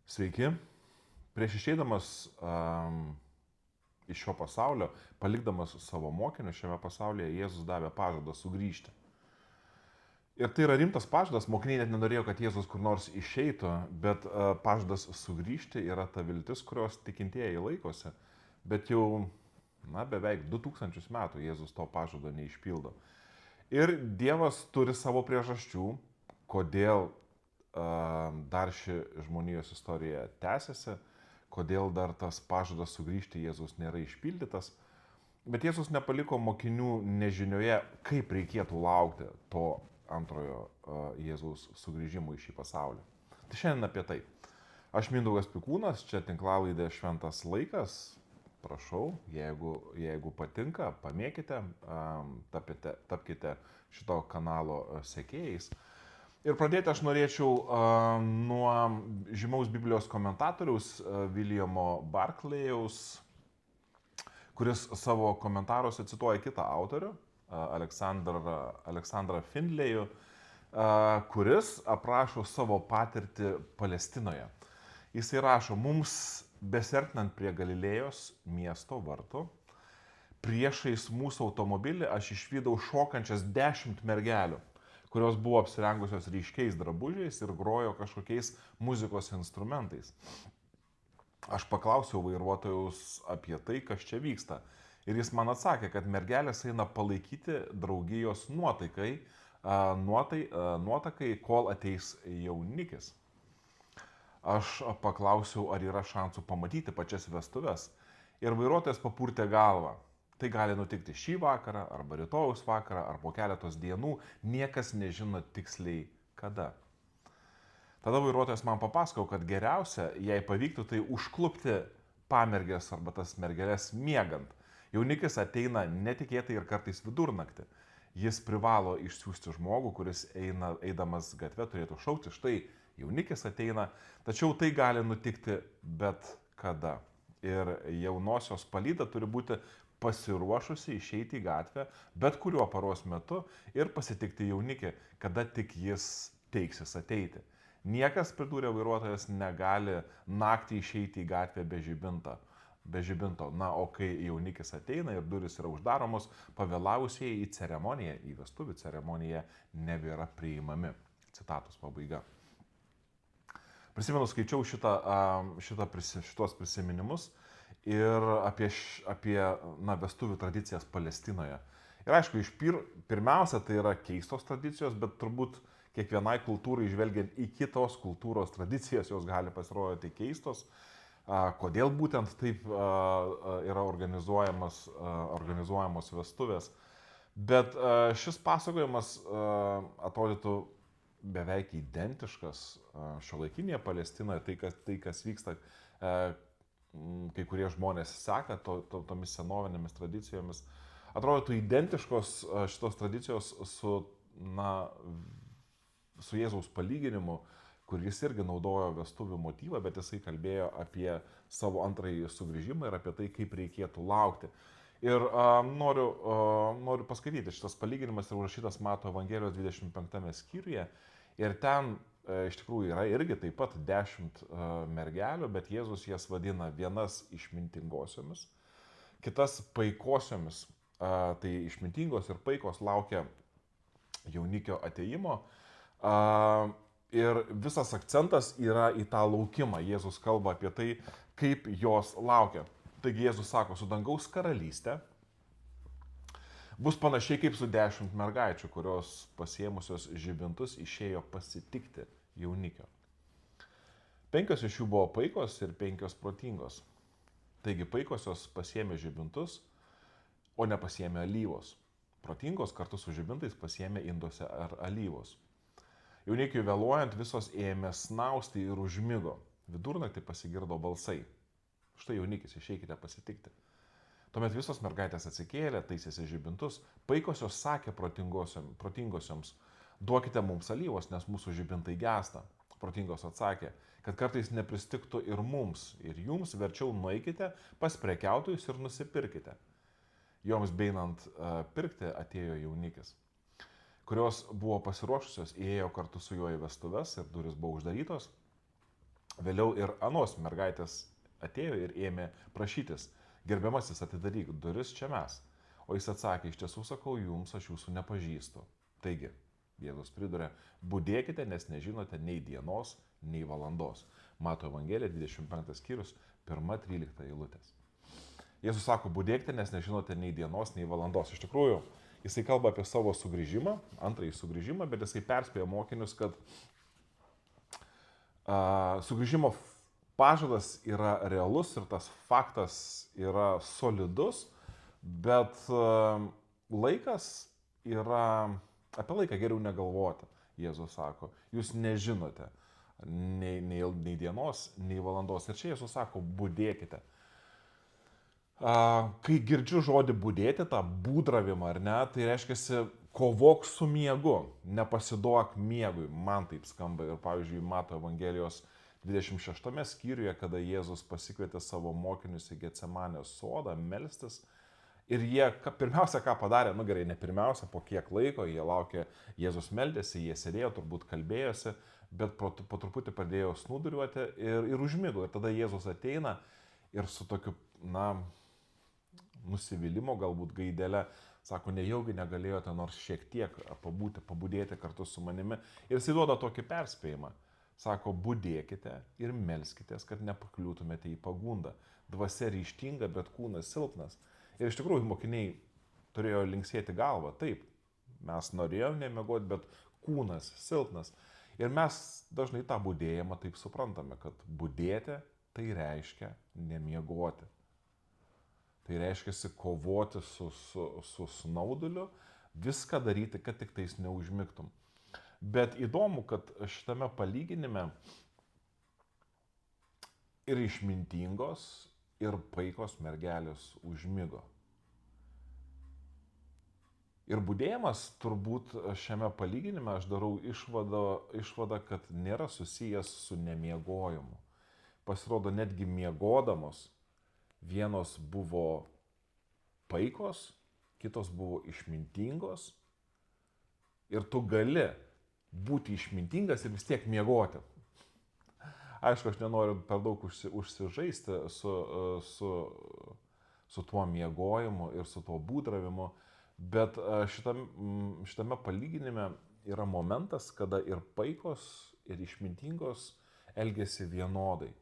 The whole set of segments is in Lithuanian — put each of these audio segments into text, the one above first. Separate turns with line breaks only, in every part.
Sveiki. Prieš išeidamas iš šio pasaulio, palikdamas savo mokinius šiame pasaulyje, Jėzus davė pažadą sugrįžti. Ir tai yra rimtas pažadas, mokiniai net nenorėjo, kad Jėzus kur nors išeitų, bet pažadas sugrįžti yra ta viltis, kurios tikintieji laikosi. Bet jau, beveik 2000 metų Jėzus to pažado neišpildo. Ir Dievas turi savo priežasčių, kodėl dar ši žmonijos istorija tęsiasi, kodėl dar tas pažadas sugrįžti Jėzus nėra išpildytas. Bet Jėzus nepaliko mokinių nežinioje, kaip reikėtų laukti to antrojo Jėzaus sugrįžimo į šį pasaulį. Tai šiandien apie tai. Aš Mindaugas Pikūnas, čia tinklalaidė Šventas laikas. Prašau, jeigu patinka, pamėkite, tapkite šito kanalo sekėjais. Ir pradėti aš norėčiau nuo žymaus Biblijos komentatoriaus Williamo Barclayaus, kuris savo komentaruose cituoja kitą autorių, Aleksandrą Findlejų, kuris aprašo savo patirtį Palestinoje. Jisai rašo: mums besertinant prie Galilėjos miesto vartų, priešais mūsų automobilį aš išvydau šokančias 10 mergelių, kurios buvo apsirengusios ryškiais drabužiais ir grojo kažkokiais muzikos instrumentais. Aš paklausiau vairuotojus apie tai, kas čia vyksta. Ir jis man atsakė, kad mergelės eina palaikyti draugijos nuotakai, kol ateis jaunikis. Aš paklausiau, ar yra šansų pamatyti pačias vestuves. Ir vairuotojas papurtė galvą. Tai gali nutikti šį vakarą, arba rytojaus vakarą, ar po keletos dienų, niekas nežino tiksliai kada. Tada vairuotojas man papasakojo, kad geriausia, jei pavyktų, tai užklupti pamergės arba tas mergelės miegant. Jaunikis ateina netikėtai ir kartais vidurnaktį. Jis privalo išsiųsti žmogų, kuris eidamas gatve turėtų šaukti: štai jaunikis ateina, tačiau tai gali nutikti bet kada. Ir jaunosios palyda turi būti pasiruošusi išeiti į gatvę bet kuriuo paros metu ir pasitikti jaunikį, kada tik jis teiksis ateiti. Niekas, pridūrė vairuotojas, negali naktį išeiti į gatvę be žibinto. Na, o kai jaunikis ateina ir durys yra uždaromos, pavėlavusieji į ceremoniją, į vestuvių ceremoniją nebėra priimami. Citatos pabaiga. Prisimenu, skaičiau šitos prisiminimus ir apie vestuvių tradicijas Palestinoje. Ir aišku, pirmiausia, tai yra keistos tradicijos, bet turbūt kiekvienai kultūrai, žvelgiant į kitos kultūros tradicijas, jos gali pasirodyti keistos. Kodėl būtent taip yra organizuojamos vestuvės. Bet šis pasakojimas atrodytų beveik identiškas šiuolaikinėje Palestinoje, tai kas vyksta. Kai kurie žmonės seka tomis senovinėmis tradicijomis. Atrodytų identiškos šitos tradicijos su Jėzaus palyginimu, kur jis irgi naudojo vestuvių motyvą, bet jisai kalbėjo apie savo antrąjį sugrįžimą ir apie tai, kaip reikėtų laukti. Ir noriu paskaityti, šitas palyginimas yra užrašytas Mato Evangelijos 25 skyriuje. Ir ten iš tikrųjų yra irgi taip pat 10 mergelių, bet Jėzus jas vadina vienas išmintingosiomis, kitas paikosiomis. Tai išmintingos ir paikos laukia jaunikio ateimo. Ir visas akcentas yra į tą laukimą. Jėzus kalba apie tai, kaip jos laukia. Taigi Jėzus sako: su dangaus karalystė bus panašiai kaip su 10 mergaičių, kurios pasiėmusios žibintus išėjo pasitikti jaunikio. 5 iš jų buvo paikos ir 5 protingos. Taigi paikosios pasiėmė žibintus, o nepasiėmė alyvos. Protingos kartu su žibintais pasiėmė induose ar alyvos. Jaunikiui vėluojant visos ėmė snausti ir užmigo. Vidurnaktį pasigirdo balsai: štai jaunikis, išeikite pasitikti. Tuomet visos mergaitės atsikėlė, taisėsi žibintus. Paikosios sakė protingosioms: duokite mums alyvos, nes mūsų žibintai gęsta. Protingos atsakė, kad kartais nepristiktų ir mums, ir jums verčiau nueikite pas prekiautojus ir nusipirkite. Joms beinant pirkti atėjo jaunikis. Kurios buvo pasiruošusios, įėjo kartu su juo į vestuves ir durys buvo uždarytos. Vėliau ir anos mergaitės atėjo ir ėmė prašytis, gerbiamasis, atidaryk duris, čia mes. O jis atsakė, iš tiesų sakau jums, aš jūsų nepažįstu. Taigi, Jėzus pridurė, budėkite, nes nežinote nei dienos, nei valandos. Mato Evangelija 25 skyrius, 1-13 eilutės. Jėzus sako, budėkite, nes nežinote nei dienos, nei valandos. Iš tikrųjų, jisai kalba apie savo sugrįžimą, antrąjį sugrįžimą, bet jisai perspėja mokinius, kad sugrįžimo pažadas yra realus ir tas faktas yra solidus, bet laikas yra, apie laiką geriau negalvoti, Jėzus sako, jūs nežinote nei dienos, nei valandos. Ir čia Jėzus sako, budėkite. Kai girdžiu žodį budėti, tą būdravimą, ar ne, tai reiškia, kovok su miegu, nepasiduok miegui. Man taip skamba ir, pavyzdžiui, Mato Evangelijos 26 skyriuje, kada Jėzus pasikvietė savo mokinius į Getsemanės sodą melstis. Ir jie, pirmiausia, ką padarė, nu gerai, ne pirmiausia, po kiek laiko jie laukė, Jėzus meldėsi, jie sėdėjo, turbūt kalbėjosi, bet po truputį pradėjo snūduriuoti ir užmigo. Ir tada Jėzus ateina ir su tokiu, nusivylimų galbūt gaidelę, sako, nejaugi negalėjote nors šiek tiek pabudėti kartu su manimi. Ir jis duoda tokį perspėjimą. Sako, budėkite ir melskitės, kad nepakliūtumėte į pagundą. Dvasia ryžtinga, bet kūnas silpnas. Ir iš tikrųjų mokiniai turėjo linksėti galvą. Taip, mes norėjome nemiegoti, bet kūnas silpnas. Ir mes dažnai tą budėjimą taip suprantame, kad budėti tai reiškia nemiegoti. Tai reiškia kovoti su snauduliu, viską daryti, kad tik tais neužmigtum. Bet įdomu, kad šitame palyginime ir išmintingos, ir paikos mergelės užmigo. Ir budėjimas turbūt šiame palyginime aš darau išvadą, kad nėra susijęs su nemiegojimu. Pasirodo, netgi miegodamos, vienos buvo paikos, kitos buvo išmintingos. Ir tu gali būti išmintingas ir vis tiek miegoti. Aišku, aš nenoriu per daug užsižaisti su tuo miegojimu ir su tuo būdravimu, bet šitame palyginime yra momentas, kada ir paikos, ir išmintingos elgėsi vienodai.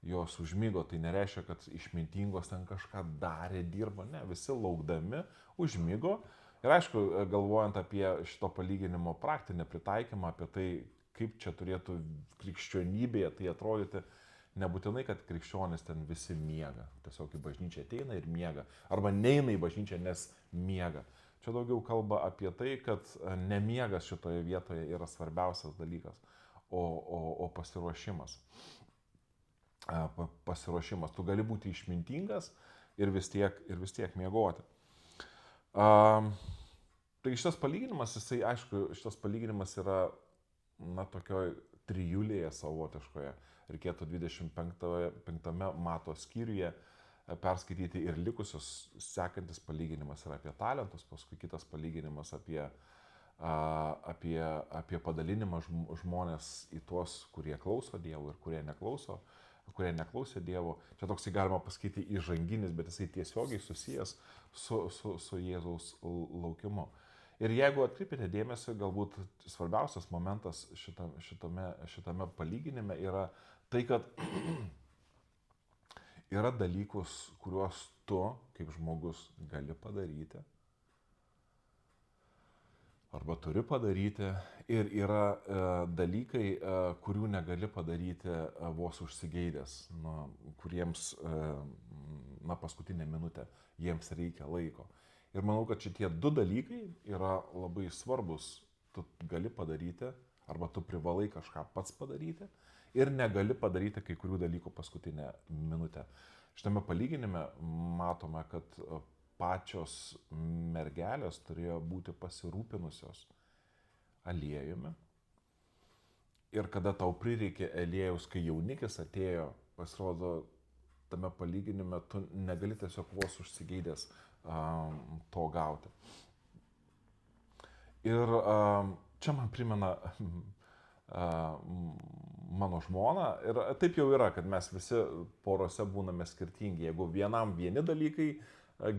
Jos užmigo, tai nereiškia, kad išmintingos ten kažką darė, dirbo, ne, visi laukdami užmigo. Ir aišku, galvojant apie šito palyginimo praktinę pritaikymą, apie tai, kaip čia turėtų krikščionybėje tai atrodyti, nebūtinai, kad krikščionis ten visi miega. Tiesiog į bažnyčią ateina ir miega. Arba neina į bažnyčią, nes miega. Čia daugiau kalba apie tai, kad nemiegas šitoje vietoje yra svarbiausias dalykas, o pasiruošimas. Tu gali būti išmintingas ir vis tiek miegoti. Tai šitas palyginimas, šitas palyginimas yra, tokioj trijulėje savotiškoje. Reikėtų 25 Mato skyriuje perskaityti ir likusius. Sekantis palyginimas yra apie talentus, paskui kitas palyginimas apie padalinimą žmonės į tuos, kurie klauso Dievo ir kurie neklausė Dievo. Čia toksai galima pasakyti įžanginis, bet jisai tiesiogiai susijęs su Jėzaus laukimu. Ir jeigu atkreipėte dėmesį, galbūt svarbiausias momentas šitame palyginime yra tai, kad yra dalykus, kuriuos tu kaip žmogus gali padaryti arba turi padaryti, ir yra dalykai, kurių negali padaryti vos užsigeidęs, kuriems paskutinę minutę jiems reikia laiko. Ir manau, kad šitie du dalykai yra labai svarbus. Tu gali padaryti, arba tu privalai kažką pats padaryti, ir negali padaryti kai kurių dalykų paskutinę minutę. Šitame palyginime matome, kad pačios mergelės turėjo būti pasirūpinusios aliejumi. Ir kada tau prireikė aliejaus, kai jaunikis atėjo, pasirodo, tame palyginime tu negali tiesiog vos užsigeidęs to gauti. Ir čia man primena mano žmona ir taip jau yra, kad mes visi porose būname skirtingi. Jeigu vienam vieni dalykai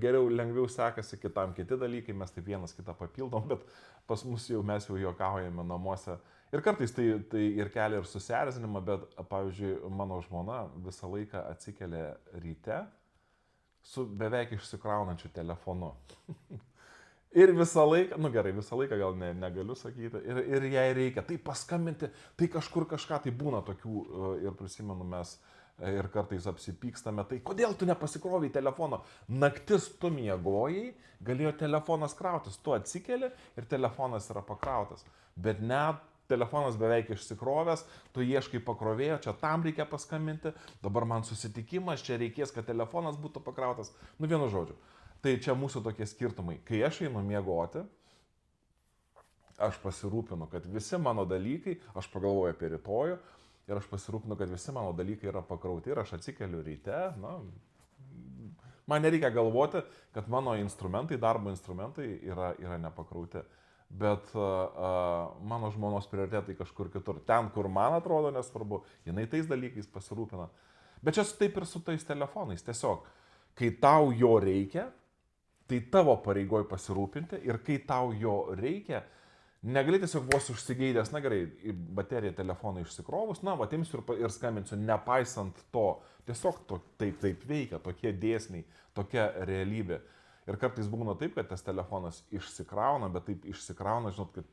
geriau, lengviau sekasi, kitam kiti dalykai, mes taip vienas kitą papildom, bet pas mus jau mes jau juokaujame namuose. Ir kartais tai ir kelia ir susierzinimą, bet, pavyzdžiui, mano žmona visą laiką atsikelia ryte su beveik išsikraunančiu telefonu. Ir visą laiką, nu gerai, visą laiką gal negaliu sakyti, ir jai reikia tai paskambinti, tai kažkur kažką, tai būna tokių, ir prisimenu mes, ir kartais apsipykstame, tai kodėl tu nepasikrovai telefono, naktis tu miegojai, galėjo telefonas krautis, tu atsikeli ir telefonas yra pakrautas, bet net telefonas beveik išsikrovęs, tu ieškai pakrovėjo, čia tam reikia paskambinti, dabar man susitikimas, čia reikės, kad telefonas būtų pakrautas, nu vienu žodžiu. Tai čia mūsų tokie skirtumai. Kai aš einu miegoti, aš pasirūpinu, kad visi mano dalykai, aš pagalvoju apie rytojų ir aš pasirūpinu, kad visi mano dalykai yra pakrauti ir aš atsikeliu ryte, na, man nereikia galvoti, kad mano instrumentai, darbo instrumentai yra nepakrauti. Bet mano žmonos prioritetai kažkur kitur. Ten, kur man atrodo nesvarbu, jinai tais dalykais pasirūpina. Bet čia taip ir su tais telefonais. Tiesiog, kai tau jo reikia, tai tavo pareigoj pasirūpinti ir kai tau jo reikia, negali tiesiog vos užsigeidęs, na gerai, bateriją telefoną išsikrovus, na, va, imsiu ir skambinsiu, nepaisant to. Tiesiog taip veikia, tokie dėsniai, tokia realybė. Ir kartais būna taip, kad tas telefonas išsikrauna, bet taip išsikrauna, žinot, kad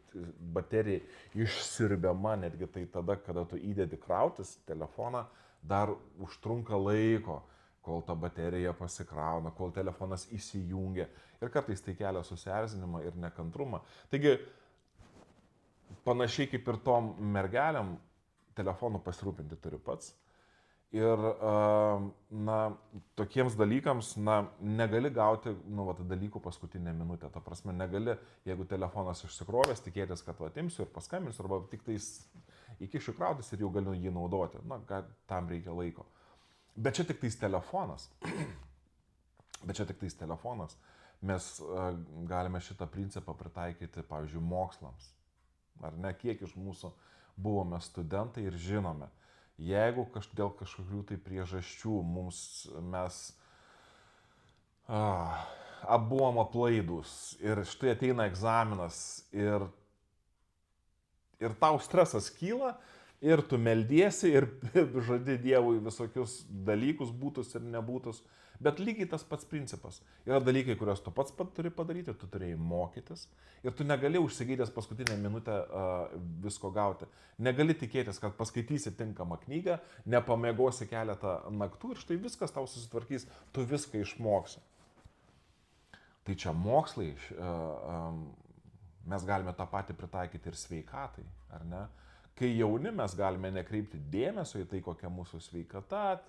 baterija išsiurbiama netgi tai tada, kada tu įdedi krautis telefoną, dar užtrunka laiko, kol ta baterija pasikrauna, kol telefonas įsijungia. Ir kartais tai kelia susierzinimą ir nekantrumą. Taigi, panašiai kaip ir tom mergelėm, telefonu pasirūpinti turi pats. Ir, na, tokiems dalykams, na, negali gauti, nu, va, dalykų paskutinę minutę. Ta prasme, negali, jeigu telefonas išsikrovęs, tikėtis, kad atimsiu ir paskambinsiu, arba tik tais įkišiu krautis ir jau galiu jį naudoti. Na, tam reikia laiko. Bet čia tik tais telefonas. Mes galime šitą principą pritaikyti, pavyzdžiui, mokslams. Ar ne, kiek iš mūsų buvome studentai ir žinome, jeigu dėl kažkokių tai priežasčių mes buvom aplaidūs ir štai ateina egzaminas ir tau stresas kyla, ir tu meldiesi ir žadi Dievui visokius dalykus, būtus ir nebūtus. Bet lygiai tas pats principas. Yra dalykai, kuriuos tu pats turi padaryti, tu turėjai mokytis. Ir tu negali užsigeidęs paskutinę minutę visko gauti. Negali tikėtis, kad paskaitysi tinkamą knygą, nepamiegosi keletą naktų ir štai viskas tau susitvarkys, tu viską išmoksi. Tai čia mokslai, mes galime tą patį pritaikyti ir sveikatai, ar ne? Kai jauni, mes galime nekreipti dėmesio į tai, kokia mūsų sveikata,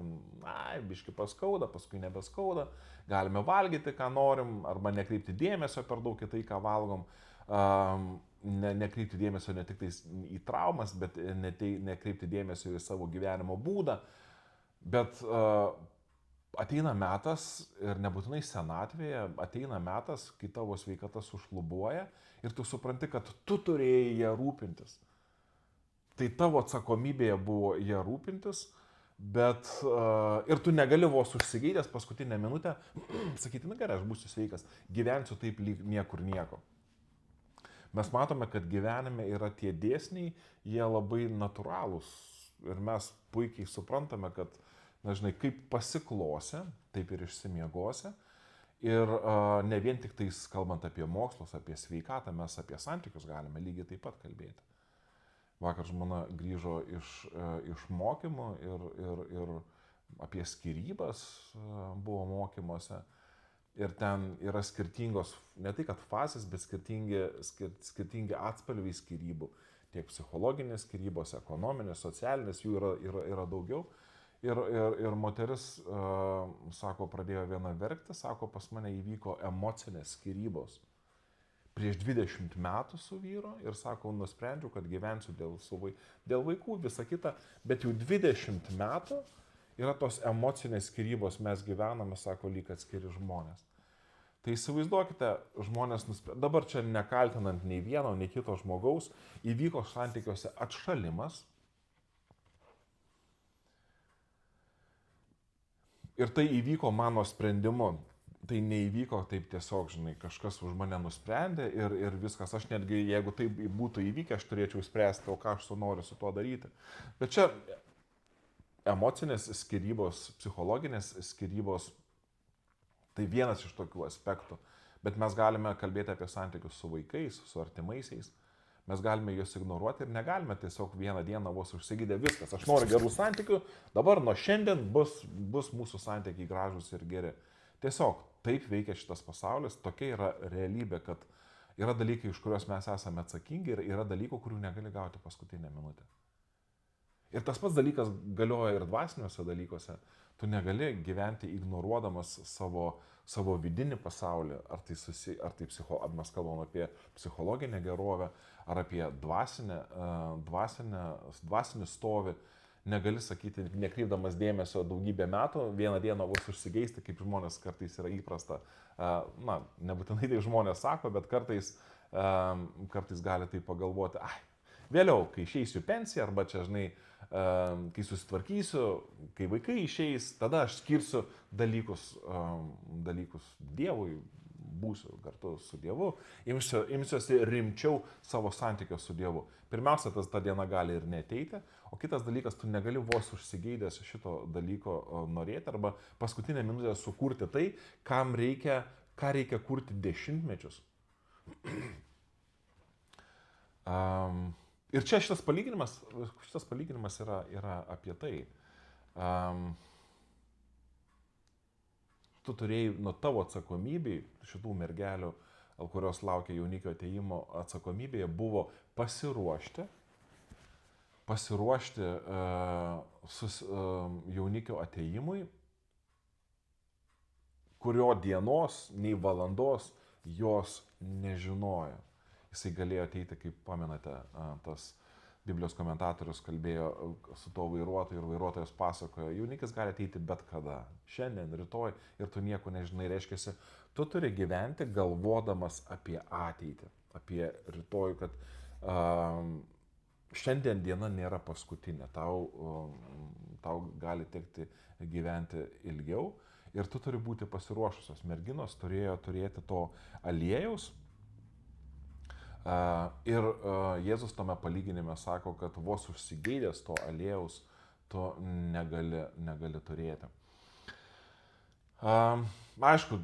biški paskauda, paskui nebeskauda, galime valgyti, ką norim, arba nekreipti dėmesio per daug į tai, ką valgom, nekreipti dėmesio ne tik į traumas, bet nekreipti dėmesio į savo gyvenimo būdą. Bet ateina metas, ir nebūtinai senatvėje, ateina metas, kai tavo sveikata sušlubuoja ir tu supranti, kad tu turėjai ją rūpintis. Tai tavo atsakomybėje buvo ją rūpintis, bet ir tu negali vos užsigeidęs paskutinę minutę sakyti, na gerai, aš būsiu sveikas, gyvensiu taip lyg niekur nieko. Mes matome, kad gyvenime yra tie dėsniai, jie labai natūralūs ir mes puikiai suprantame, kad, na žinai, kaip pasiklosi, taip ir išsimiegosi. Ir ne vien tik tais kalbant apie mokslus, apie sveikatą, mes apie santykius galime lygiai taip pat kalbėti. Vakar žmona grįžo iš mokymų ir apie skyrybas buvo mokymuose. Ir ten yra skirtingos, ne tai kad fazės, bet skirtingi atspalviai skyrybų. Tiek psichologinės skyrybos, ekonominės, socialinės, jų yra daugiau. Ir moteris, sako, pradėjo viena verkti, sako, pas mane įvyko emocinės skyrybos. Prieš 20 metų su vyru ir sako, nusprendžiau, kad gyvensiu dėl vaikų, visą kitą, bet jau 20 metų yra tos emocinės skyrybos, mes gyvename, sako, lyg atskiri žmonės. Tai įsivaizduokite, žmonės dabar čia nekaltinant nei vieno, nei kito žmogaus, įvyko santykiuose atšalimas Ir tai įvyko mano sprendimu. Tai neįvyko taip tiesiog, žinai, kažkas už mane nusprendė ir viskas. Aš netgi, jeigu tai būtų įvykę, aš turėčiau spręsti, o ką aš noriu su tuo daryti. Bet čia emocinės skirybos, psichologinės skirybos, tai vienas iš tokių aspektų. Bet mes galime kalbėti apie santykius su vaikais, su artimaisiais. Mes galime juos ignoruoti ir negalime tiesiog vieną dieną vos užsigydę viskas. Aš noriu gerų santykių, dabar nuo šiandien bus mūsų santykiai gražus ir geri. Tiesiog taip veikia šitas pasaulis, tokia yra realybė, kad yra dalykai, už kuriuos mes esame atsakingi ir yra dalykų, kurių negali gauti paskutinę minutę. Ir tas pats dalykas galioja ir dvasiniuose dalykuose. Tu negali gyventi ignoruodamas savo vidinį pasaulį, ar mes kalbam apie psichologinę gerovę, ar apie dvasinį stovį. Negali sakyti, nekreipdamas dėmesio daugybę metų, vieną dieną vos užsigeisti, kaip žmonės kartais yra įprasta. Na, nebūtinai tai žmonės sako, bet kartais gali tai pagalvoti, vėliau, kai išeisiu pensiją, arba čia, žinai, kai susitvarkysiu, kai vaikai išeis, tada aš skirsiu dalykus Dievui, būsiu kartu su Dievu, imsiuosi rimčiau savo santykio su Dievu. Pirmiausia, ta diena gali ir neateiti, o kitas dalykas, tu negali vos užsigeidęs šito dalyko norėti arba paskutinę minutę sukurti tai, ką reikia kurti dešimtmečius. Ir čia šitas palyginimas yra apie tai. Tu turėjai nuo tavo atsakomybei, šitų mergelių, kurios laukia jaunikio ateimo, atsakomybėje buvo pasiruošti jaunikio ateimui, kurio dienos, nei valandos jos nežinojo. Jisai galėjo ateiti, kaip pamenate, tas Biblijos komentatorius kalbėjo su to vairuotoju ir vairuotojas pasakojo, jaunikis gali ateiti bet kada, šiandien, rytoj, ir tu nieko nežinai, reiškia, tu turi gyventi galvodamas apie ateitį, apie rytojų, kad šiandien diena nėra paskutinė, tau gali tekti gyventi ilgiau ir tu turi būti pasiruošusios. Merginos turėjo turėti to aliejaus. Ir Jėzus tame palyginime sako, kad vos užsigeidęs to aliejaus tu negali turėti. Aišku,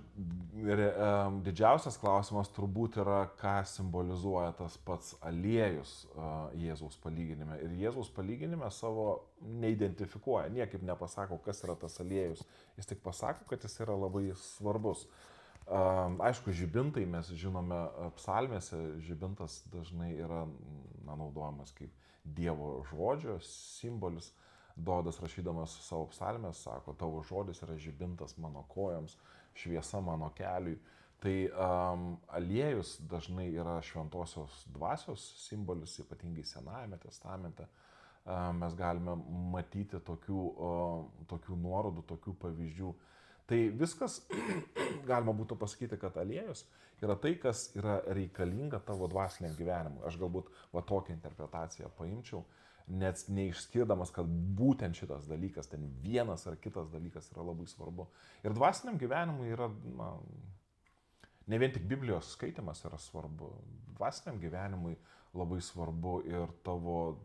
didžiausias klausimas turbūt yra, ką simbolizuoja tas pats aliejus Jėzaus palyginime. Ir Jėzaus palyginime savo neidentifikuoja, niekaip nepasako, kas yra tas aliejus. Jis tik pasako, kad jis yra labai svarbus. Aišku, žibintai, mes žinome, psalmėse žibintas dažnai yra naudojamas kaip Dievo žodžio simbolis. Dovydas rašydamas savo psalmės sako, tavo žodis yra žibintas mano kojoms, šviesa mano keliui. Tai aliejus dažnai yra šventosios dvasios simbolis, ypatingai Senajame testamente. Mes galime matyti tokių nuorodų, tokių pavyzdžių. Tai viskas, galima būtų pasakyti, kad aliejus yra tai, kas yra reikalinga tavo dvasiniam gyvenimui. Aš galbūt tokią interpretaciją paimčiau, net neišskirdamas, kad būtent šitas dalykas, ten vienas ar kitas dalykas yra labai svarbu. Ir dvasiniam gyvenimui yra, ne vien tik Biblijos skaitimas yra svarbu, dvasiniam gyvenimui labai svarbu ir tavo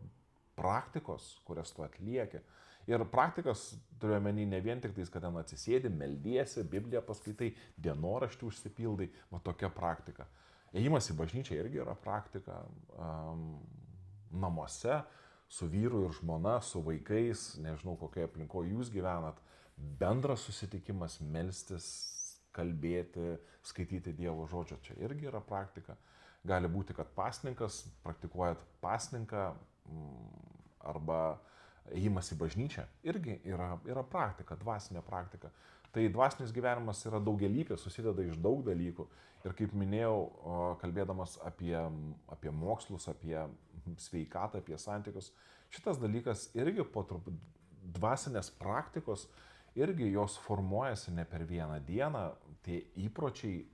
praktikos, kurias tu atlieki. Ir praktikas turiu omeny ne vien tik tais, kad ten atsisėdi, meldiesi, Bibliją paskaitai, dienoraštį užsipildai, tokia praktika. Ėjimas į bažnyčią irgi yra praktika, namuose, su vyru ir žmona, su vaikais, nežinau, kokioje aplinkoje jūs gyvenat, bendras susitikimas, melstis, kalbėti, skaityti Dievo žodžio, čia irgi yra praktika. Gali būti, kad pasninkas, praktikuojat pasninką arba ėjimas į bažnyčią irgi yra praktika, dvasinė praktika. Tai dvasinis gyvenimas yra daugialypis, susideda iš daug dalykų. Ir kaip minėjau, kalbėdamas apie mokslus, apie sveikatą, apie santykius, šitas dalykas irgi po truputį dvasinės praktikos, irgi jos formuojasi ne per vieną dieną, tie įpročiai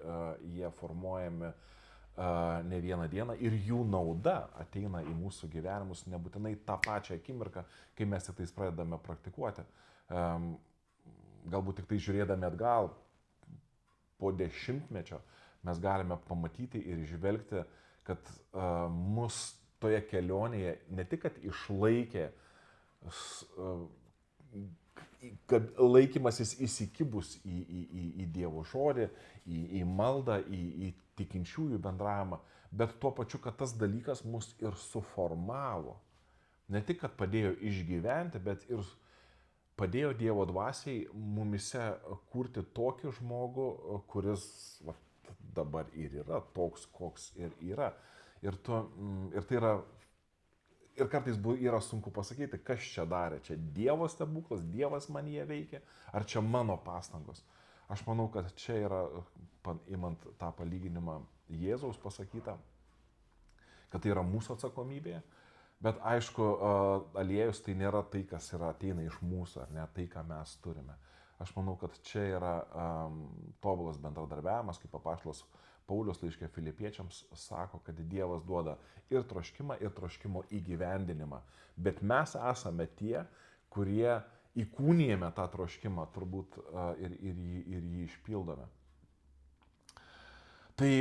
jie formuojami ne vieną dieną ir jų nauda ateina į mūsų gyvenimus nebūtinai tą pačią akimirką, kai mes tais pradedame praktikuoti. galbūt tik tai žiūrėdami atgal po dešimtmečio mes galime pamatyti ir išvelgti, kad mus toje kelionėje ne tik, kad išlaikė, kad laikymasis įsikibus į Dievo žodį, į maldą, į tikinčiųjų bendravimą, bet tuo pačiu, kad tas dalykas mus ir suformavo. Ne tik, kad padėjo išgyventi, bet ir padėjo Dievo dvasiai mumise kurti tokį žmogų, kuris dabar ir yra toks, koks ir yra. Ir tai yra, ir kartais yra sunku pasakyti, kas čia darė. Čia Dievo stebuklas, Dievas manyje veikia, ar čia mano pastangos. Aš manau, kad čia yra, imant tą palyginimą Jėzaus pasakytą, kad tai yra mūsų atsakomybė. Bet aišku, aliejus tai nėra tai, kas ateina iš mūsų, ar ne tai, ką mes turime. Aš manau, kad čia yra tobulas bendradarbiavimas, kaip apaštalas Paulius laiške Filipiečiams sako, kad Dievas duoda ir troškimą, ir troškimo įgyvendinimą. Bet mes esame tie, kurie įkūnijame tą troškimą turbūt ir jį išpildome. Tai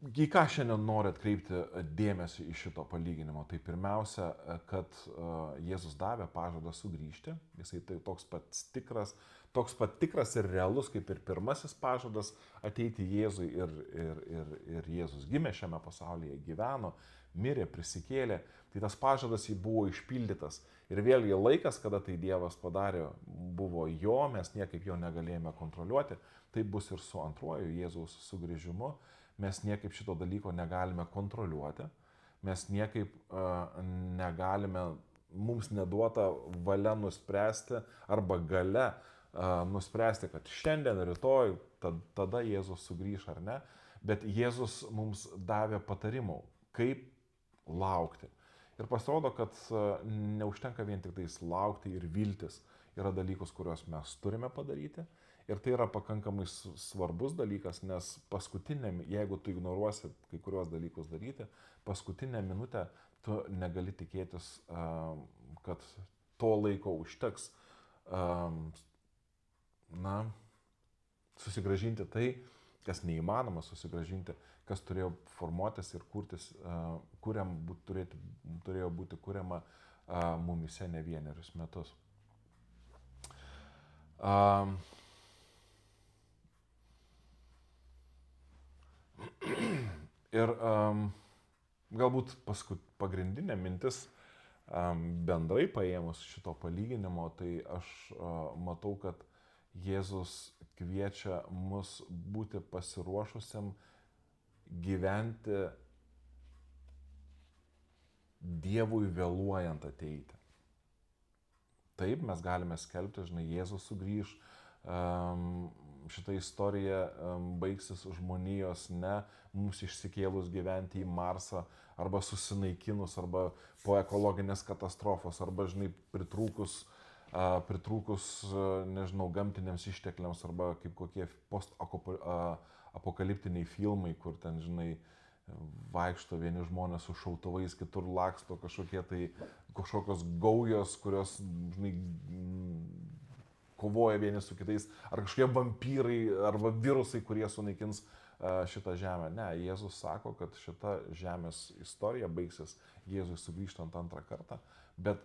į ką šiandien noriu atkreipti dėmesį iš šito palyginimo? Tai pirmiausia, kad Jėzus davė pažadą sugrįžti. Jisai tai toks pat tikras ir realus, kaip ir pirmasis pažadas ateiti Jėzui. Ir Jėzus gimė šiame pasaulyje, gyveno, mirė, prisikėlė. Tai tas pažadas jį buvo išpildytas. Ir vėlgi laikas, kada tai Dievas padarė, buvo jo, mes niekaip jo negalėjome kontroliuoti. Tai bus ir su antruoju Jėzaus sugrįžimu. Mes niekaip šito dalyko negalime kontroliuoti, mes niekaip negalime, mums neduota valia nuspręsti arba galia nuspręsti, kad šiandien, rytoj, tada Jėzus sugrįš ar ne, bet Jėzus mums davė patarimų, kaip laukti. Ir pasirodo, kad neužtenka vien tik tais laukti ir viltis. Yra dalykus, kuriuos mes turime padaryti. Ir tai yra pakankamai svarbus dalykas, nes jeigu tu ignoruosi kai kuriuos dalykus daryti, paskutinę minutę tu negali tikėtis, kad to laiko užteks susigrąžinti tai, kas neįmanoma susigrąžinti, kas turėjo formuotis ir kurtis, turėjo būti kuriama mumise ne vienerius metus. Ir galbūt pagrindinė mintis bendrai paėmus šito palyginimo, tai aš matau, kad Jėzus kviečia mus būti pasiruošusiam gyventi Dievui vėluojant ateiti. Taip, mes galime skelbti, Jėzus sugrįš, šita istorija baigsis žmonijos ne mums išsikėlus gyventi į Marsą, arba susinaikinus, arba po ekologinės katastrofos, arba, pritrūkus, gamtiniams ištekliams, arba kaip kokie post-apokaliptiniai filmai, kur ten, vaikšto vieni žmonės su šautuvais, kitur laksto kažkokios gaujos, kurios, kovoja vieni su kitais, ar kažkokie vampyrai, arba virusai, kurie sunaikins šitą žemę. Ne, Jėzus sako, kad šita žemės istorija baigsis Jėzui sugrįžtant antrą kartą, bet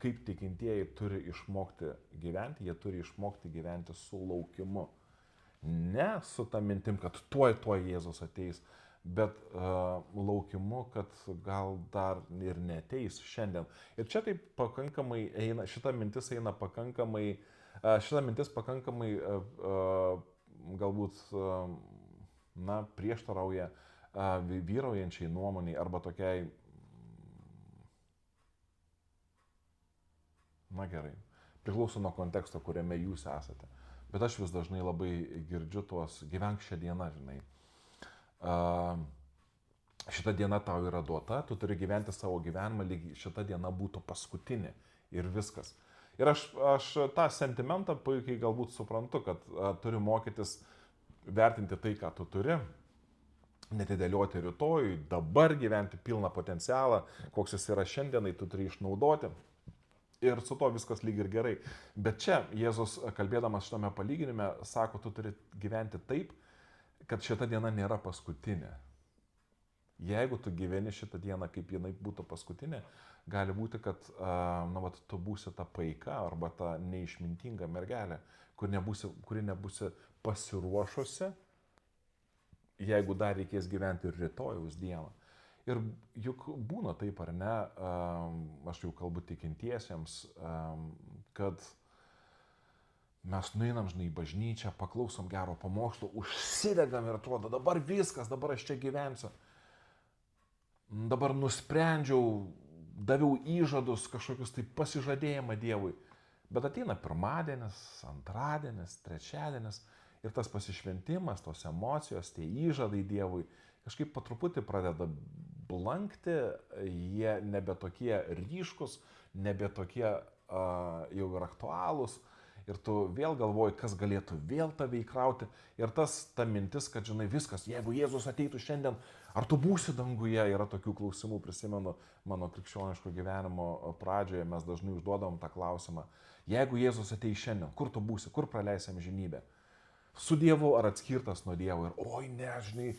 kaip tikintieji turi išmokti gyventi, jie turi išmokti gyventi su laukimu. Ne su ta mintim, kad tuoj Jėzus ateis, bet laukimu, kad gal dar ir neateis šiandien. Ir čia taip pakankamai eina, šita mintis pakankamai galbūt prieštarauja vyraujančiai nuomoniai arba tokiai, gerai, priklauso nuo konteksto, kuriame jūs esate. Bet aš vis dažnai labai girdžiu tuos gyvenk šią dieną, šita diena tau yra duota, tu turi gyventi savo gyvenimą, lyg šita diena būtų paskutinė ir viskas. Ir aš tą sentimentą puikiai galbūt suprantu, kad turi mokytis vertinti tai, ką tu turi, netidėlioti rytoj, dabar gyventi pilną potencialą, koks jis yra šiandienai, tu turi išnaudoti. Ir su to viskas lyg ir gerai. Bet čia Jėzus, kalbėdamas šitame palyginime, sako, tu turi gyventi taip, kad šita diena nėra paskutinė. Jeigu tu gyveni šitą dieną, kaip jinai būtų paskutinė, gali būti, kad tu būsi ta paika arba ta neišmintinga mergelė, kuri nebūsi pasiruošusi, jeigu dar reikės gyventi ir rytojaus dieną. Ir juk būna taip ar ne, aš jau kalbu tikintiesiems, kad mes nueinam, žinai, į bažnyčią, paklausom gero pamokslo, užsidegam ir atrodo, dabar viskas, dabar aš čia gyvensiu. Dabar nusprendžiau, daviau įžadus, kažkokius tai pasižadėjimą Dievui. Bet ateina pirmadienis, antradienis, trečiadienis ir tas pasišventimas, tos emocijos, tie įžadai Dievui kažkaip po truputį pradeda blankti, jie nebe tokie ryškus, nebe tokie jau ir aktualūs. Ir tu vėl galvoji, kas galėtų vėl tave įkrauti. Ir ta mintis, kad, žinai, viskas, jeigu Jėzus ateitų šiandien, ar tu būsi danguje, yra tokių klausimų, prisimenu, mano krikščioniško gyvenimo pradžioje mes dažnai užduodam tą klausimą. Jeigu Jėzus ateis šiandien, kur tu būsi, kur praleisi amžinybę? Su Dievu ar atskirtas nuo Dievo? Ir oi, ne, žinai,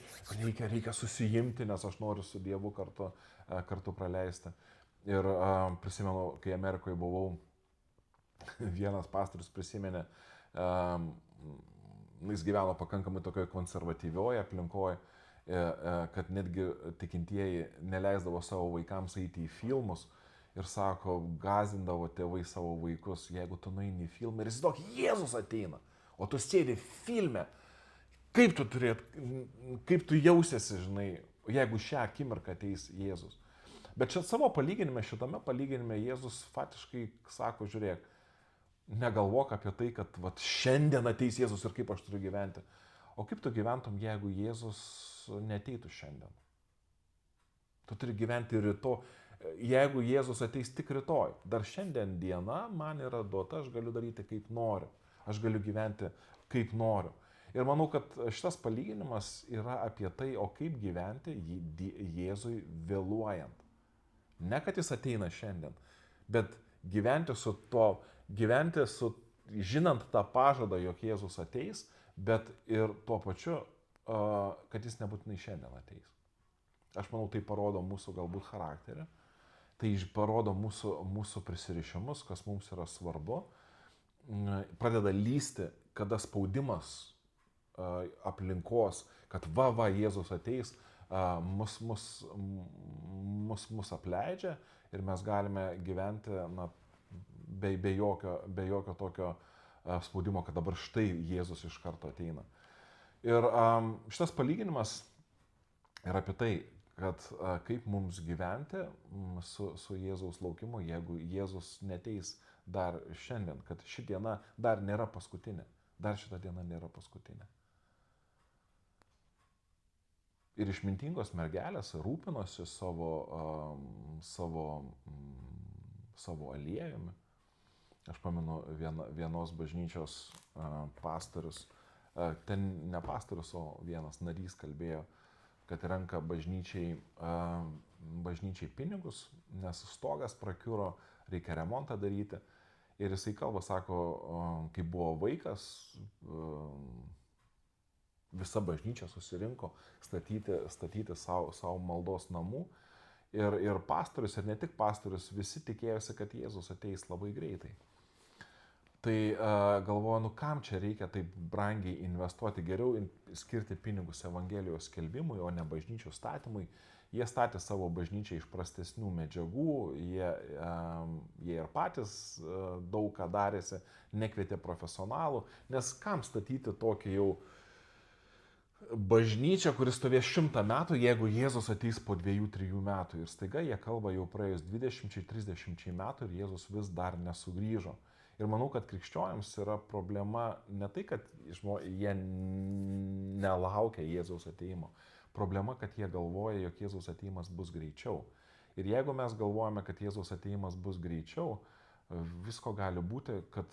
reikia susijimti, nes aš noriu su Dievu kartu praleisti. Ir prisimenu, kai Amerikoje buvau, vienas pastorius prisiminė, jis gyveno pakankamai tokioje konservatyvioje aplinkoje, kad netgi tikintieji neleisdavo savo vaikams eiti į filmus ir sako, gąsdindavo tėvai savo vaikus, jeigu tu nueini į filmą ir įsivaizduok, Jėzus ateina, o tu sėdi filme, kaip tu jausiesi, žinai, jeigu šią akimirką ateis Jėzus. Bet šitame palyginime Jėzus faktiškai sako, žiūrėk, negalvok apie tai, kad šiandien ateis Jėzus ir kaip aš turiu gyventi. O kaip tu gyventum, jeigu Jėzus neteitų šiandien? Tu turi gyventi rytoj. Jeigu Jėzus ateis tik rytoj, dar šiandien diena man yra duota, aš galiu daryti kaip noriu. Aš galiu gyventi kaip noriu. Ir manau, kad šitas palyginimas yra apie tai, o kaip gyventi Jėzui vėluojant. Ne, kad jis ateina šiandien, bet gyventi žinant tą pažadą, jog Jėzus ateis, bet ir tuo pačiu, kad jis nebūtinai šiandien ateis. Aš manau, tai parodo mūsų galbūt charakterį, tai parodo mūsų prisirišimus, kas mums yra svarbu, pradeda lysti, kada spaudimas aplinkos, kad Jėzus ateis, mus apleidžia ir mes galime gyventi be jokio tokio spaudimo, kad dabar štai Jėzus iš karto ateina. Ir šitas palyginimas yra apie tai, kad kaip mums gyventi su Jėzaus laukimu, jeigu Jėzus neteis dar šiandien, kad ši diena dar nėra paskutinė, dar šita diena nėra paskutinė. Ir išmintingos mergelės rūpinosi savo aliejumi. Aš pamenu vienos bažnyčios pastorius, ten ne pastorius, o vienas narys kalbėjo, kad renka bažnyčiai pinigus, nes stogas prakiuro, reikia remontą daryti. Ir jisai kalba, sako, kai buvo vaikas, visa bažnyčia susirinko statyti savo maldos namų. Ir pastorius, ir ne tik pastorius, visi tikėjosi, kad Jėzus ateis labai greitai. Tai galvoju, kam čia reikia taip brangiai investuoti, geriau skirti pinigus Evangelijos skelbimui, o ne bažnyčių statymui. Jie statė savo bažnyčią iš prastesnių medžiagų, jie ir patys daug ką darėsi, nekvietė profesionalų, nes kam statyti tokį jau bažnyčią, kuris stovės 100 metų, jeigu Jėzus ateis po 2-3 metų. Ir staiga jie kalba jau praėjus 20-30 metų ir Jėzus vis dar nesugrįžo. Ir manau, kad krikščionims yra problema ne tai, kad jie nelaukia Jėzaus ateimo. Problema, kad jie galvoja, jog Jėzaus ateimas bus greičiau. Ir jeigu mes galvojame, kad Jėzaus ateimas bus greičiau, visko gali būti, kad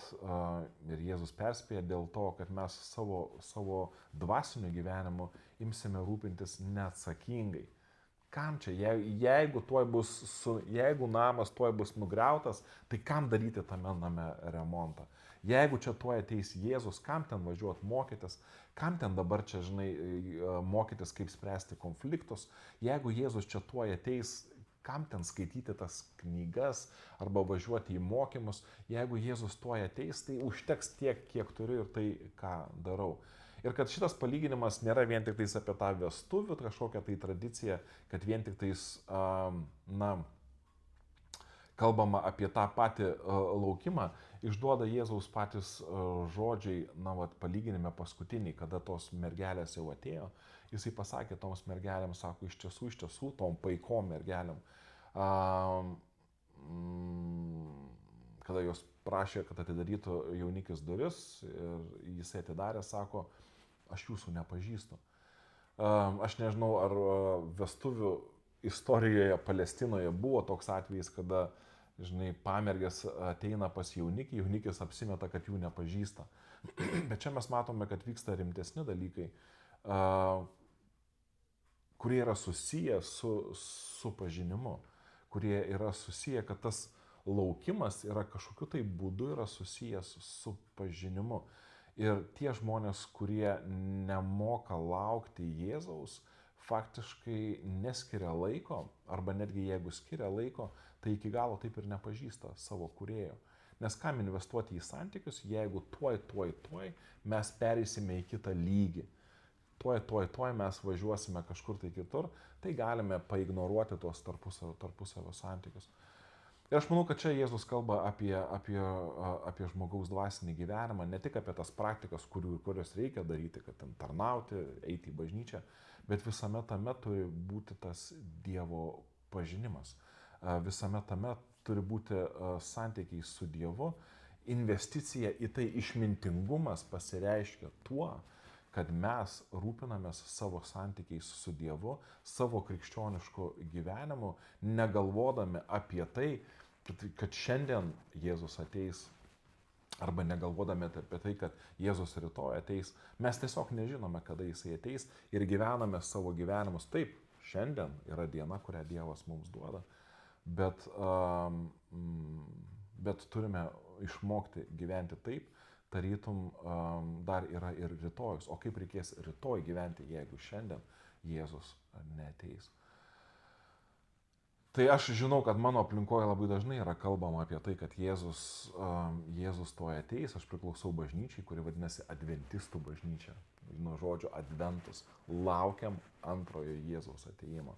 ir Jėzus perspėja dėl to, kad mes savo dvasiniu gyvenimu imsime rūpintis neatsakingai. Kam čia, jeigu namas tuoj bus nugriautas, tai kam daryti tame name remontą? Jeigu čia tuoj ateis Jėzus, kam ten važiuoti mokytis, kam ten dabar čia, žinai, mokytis, kaip spręsti konfliktus, jeigu Jėzus čia tuoj ateis, kam ten skaityti tas knygas arba važiuoti į mokymus, jeigu Jėzus tuoj ateis, tai užteks tiek, kiek turiu ir tai, ką darau. Ir kad šitas palyginimas nėra vien tik tais apie tą vestuvių kažkokią tai tradiciją, kad vien tik tais, kalbama apie tą patį laukimą, išduoda Jėzaus patys žodžiai, palyginime paskutiniai, kada tos mergelės jau atėjo. Jisai pasakė toms mergelėms, sako, iš tiesų, tom paikom mergelėm, kada jos prašė, kad atidarytų jaunikis duris ir jisai atidarė, sako, aš jūsų nepažįstu. Aš nežinau, ar vestuvių istorijoje Palestinoje buvo toks atvejis, kada, žinai, pamergės ateina pas jaunikį, jaunikis apsimeta, kad jų nepažįsta. Bet čia mes matome, kad vyksta rimtesni dalykai, kurie yra susiję su pažinimu, kurie yra susiję, kad tas laukimas yra kažkokiu tai būdu yra susijęs su pažinimu. Ir tie žmonės, kurie nemoka laukti Jėzaus, faktiškai neskiria laiko, arba netgi jeigu skiria laiko, tai iki galo taip ir nepažįsta savo kūrėjo. Nes kam investuoti į santykius, jeigu tuoj mes pereisime į kitą lygį. Tuoj mes važiuosime kažkur tai kitur, tai galime paignoruoti tuos tarpusavio santykius. Ir aš manau, kad čia Jėzus kalba apie žmogaus dvasinį gyvenimą, ne tik apie tas praktikas, kurios reikia daryti, kad ten tarnauti, eiti į bažnyčią, bet visame tame turi būti tas Dievo pažinimas. Visame tame turi būti santykiai su Dievu. Investicija į tai, išmintingumas pasireiškia tuo, kad mes rūpinamės savo santykiais su Dievu, savo krikščionišku gyvenimu, negalvodami apie tai, kad šiandien Jėzus ateis, arba negalvodami apie tai, kad Jėzus rytoj ateis. Mes tiesiog nežinome, kada Jisai ateis ir gyvename savo gyvenimus. Taip, šiandien yra diena, kurią Dievas mums duoda, bet turime išmokti gyventi taip, tarytum dar yra ir rytojus. O kaip reikės rytoj gyventi, jeigu šiandien Jėzus neateis? Tai aš žinau, kad mano aplinkoje labai dažnai yra kalbama apie tai, kad Jėzus tuoj ateis. Aš priklausau bažnyčiai, kuri vadinasi Adventistų bažnyčia. Nuo žodžio adventus. Laukiam antrojo Jėzaus ateimo.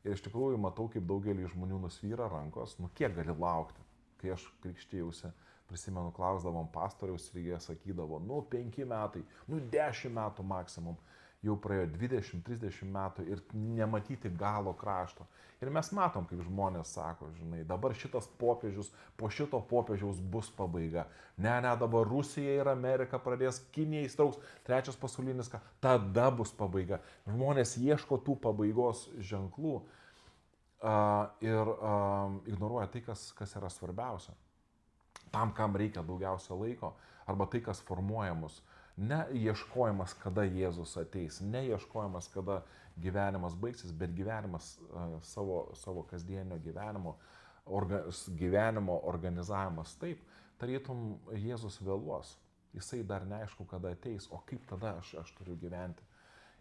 Ir iš tikrųjų matau, kaip daugelį žmonių nusvyra rankos. Kiek gali laukti? Kai aš krikštijausi, prisimenu, klausdavom pastoriaus ir jie sakydavo, 5 metai, 10 metų maksimum. Jau praėjo 20-30 metų ir nematyti galo krašto. Ir mes matom, kaip žmonės sako, žinai, dabar šitas popiežius, po šito popiežiaus bus pabaiga. Ne, dabar Rusija ir Amerika pradės, Kinija įstrauks, 3 pasaulinis, tada bus pabaiga. Žmonės ieško tų pabaigos ženklų ir ignoruoja tai, kas yra svarbiausia. Tam, kam reikia daugiausia laiko, arba tai, kas formuoja mus. Ne ieškojimas, kada Jėzus ateis, ne ieškojimas, kada gyvenimas baigsis, bet gyvenimas savo kasdienio gyvenimo organizavimas taip, tarytum Jėzus vėluos, Jisai dar neaišku, kada ateis, o kaip tada aš turiu gyventi.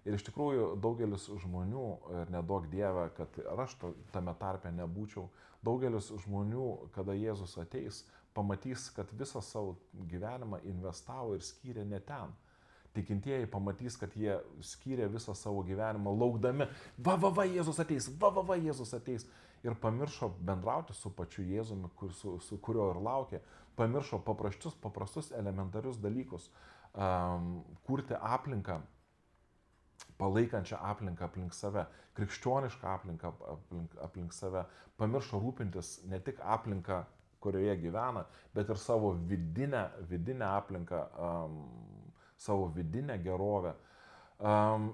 Ir iš tikrųjų daugelis žmonių, ir neduok Dieve, kad ir aš tame tarpe nebūčiau, daugelis žmonių, kada Jėzus ateis, pamatys, kad visą savo gyvenimą investavo ir skyrė ne ten. Tikintieji pamatys, kad jie skyrė visą savo gyvenimą laukdami, Jėzus ateis, Jėzus ateis. Ir pamiršo bendrauti su pačiu Jėzumi, su kurio ir laukė. Pamiršo paprastus elementarius dalykus. Kurti aplinką, palaikančią aplinką aplink save, krikščionišką aplinką aplink save. Pamiršo rūpintis ne tik aplinką, kurioje gyvena, bet ir savo vidinę aplinką, savo vidinę gerovę.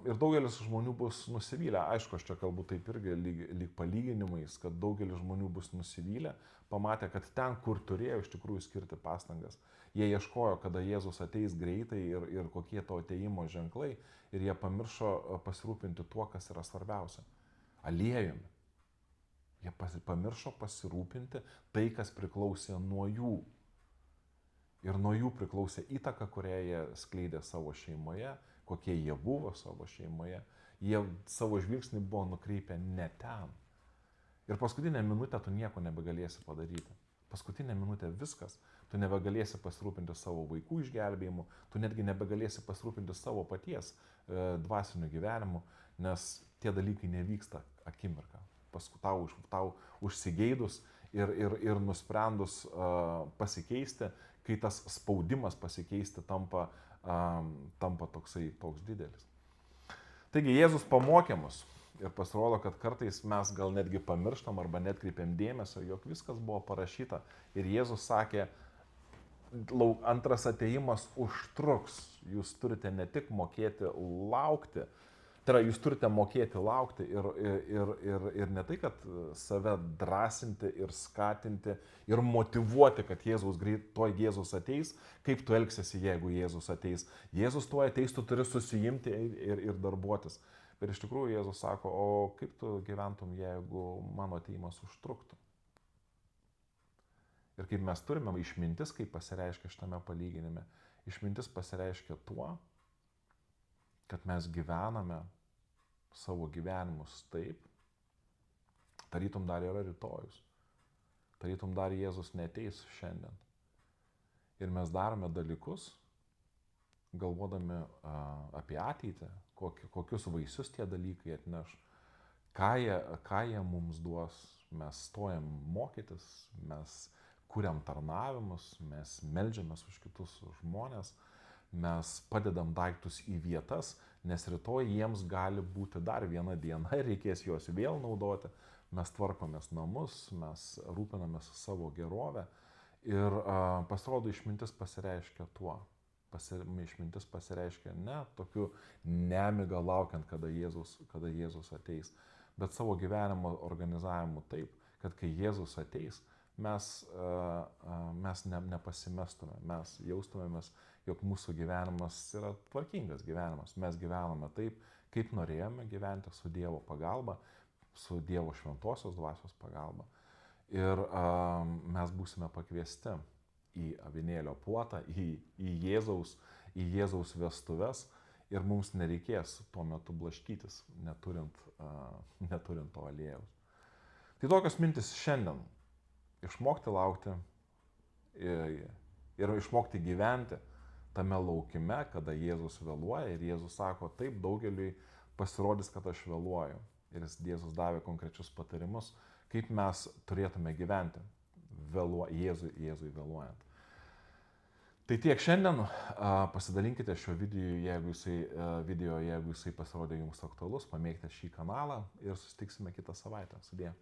Ir daugelis žmonių bus nusivylę. Aišku, aš čia kalbu taip irgi lyg palyginimais, kad daugelis žmonių bus nusivylę, pamatė, kad ten, kur turėjo iš tikrųjų skirti pastangas, jie ieškojo, kada Jėzus ateis greitai ir kokie to ateimo ženklai, ir jie pamiršo pasirūpinti tuo, kas yra svarbiausia. aliejumi. Jie pamiršo pasirūpinti tai, kas priklausė nuo jų. Ir nuo jų priklausė įtaka, kurią jie skleidė savo šeimoje, kokie jie buvo savo šeimoje. Jie savo žvilgsnį buvo nukreipę ne ten. Ir paskutinę minutę tu nieko nebegalėsi padaryti. Paskutinę minutę viskas. Tu nebegalėsi pasirūpinti savo vaikų išgelbėjimu, tu netgi nebegalėsi pasirūpinti savo paties dvasiniu gyvenimu, nes tie dalykai nevyksta akimirką. Paskui tau užsigeidus ir nusprendus pasikeisti, kai tas spaudimas pasikeisti tampa toks didelis. Taigi Jėzus pamokė mus ir pasirodo, kad kartais mes gal netgi pamirštam arba netkreipiam dėmesio, jog viskas buvo parašyta. Ir Jėzus sakė, antras atėjimas užtruks, jūs turite ne tik mokėti laukti, tai yra, jūs turite mokėti laukti ir ne tai, kad save drąsinti ir skatinti ir motyvuoti, kad tuoj Jėzus ateis, kaip tu elgsiesi, jeigu Jėzus ateis. Jėzus tuoj ateis, tu turi susijimti ir darbuotis. Bet iš tikrųjų Jėzus sako, o kaip tu gyventum, jeigu mano atėjimas užtruktų? Ir kaip mes turime išmintis, kaip pasireiškia šitame palyginime. Išmintis pasireiškia tuo, kad mes gyvename savo gyvenimus taip, tarytum dar yra rytojus, tarytum dar Jėzus neateis šiandien. Ir mes darome dalykus, galvodami apie ateitį, kokius vaisius tie dalykai atneš, ką jie mums duos. Mes stojam mokytis, mes kuriam tarnavimus, mes meldžiamės už kitus žmonės, mes padedam daiktus į vietas, nes rytoj jiems gali būti dar viena diena ir reikės juos vėl naudoti. Mes tvarkomės namus, mes rūpinamės savo gerovę ir pasirodo išmintis pasireiškia tuo. Išmintis pasireiškia ne tokiu nemiga laukiant, kada Jėzus ateis, bet savo gyvenimo organizavimu taip, kad kai Jėzus ateis, mes nepasimestume, mes jaustumėmės, jog mūsų gyvenimas yra tvarkingas gyvenimas. Mes gyvename taip, kaip norėjome gyventi, su Dievo pagalba, su Dievo šventosios dvasios pagalba. Ir mes būsime pakviesti į avinėlio puotą, į Jėzaus vestuves ir mums nereikės tuo metu blaškytis, neturint to aliejaus. Tai tokios mintis šiandien. Išmokti laukti ir išmokti gyventi tame laukime, kada Jėzus vėluoja ir Jėzus sako, taip daugeliui pasirodys, kad aš vėluoju. Ir Jėzus davė konkrečius patarimus, kaip mes turėtume gyventi Jėzui vėluojant. Tai tiek šiandien, pasidalinkite šio jeigu jisai pasirodė jums aktualus, pamėgite šį kanalą ir susitiksime kitą savaitę. Sudie.